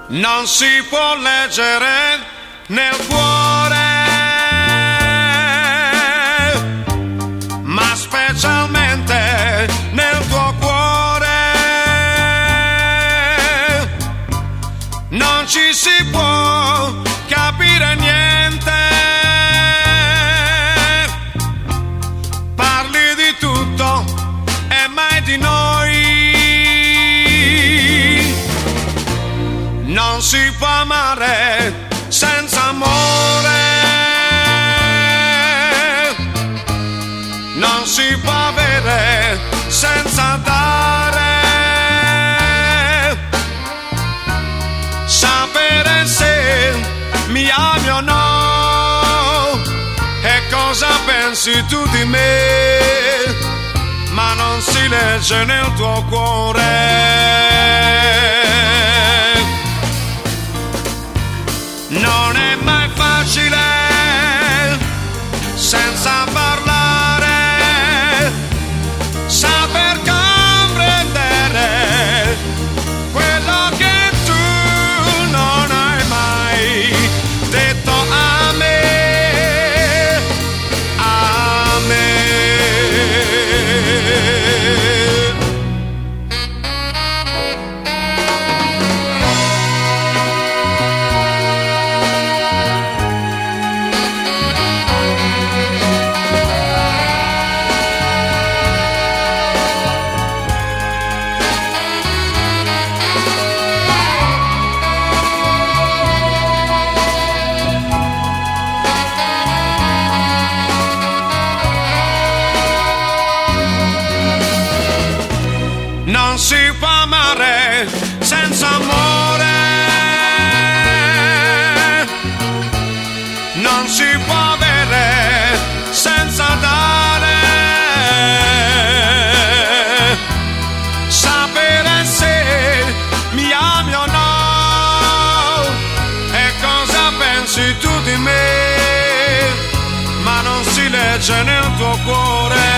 non si può leggere nel cuore, ma specialmente nel tuo cuore. Non ci si può capire niente, parli di tutto e mai di noi. Non si può amare senza amore, non si può avere senza dare, sapere se mi ami o no e cosa pensi tu di me, ma non si legge nel tuo cuore. Non è mai facile senza parlare, saper comprendere quello che tu non hai mai detto a me, a me. Non si può amare senza amore, non si può avere senza dare, sapere se mi ami o no e cosa pensi tu di me, ma non si legge nel tuo cuore.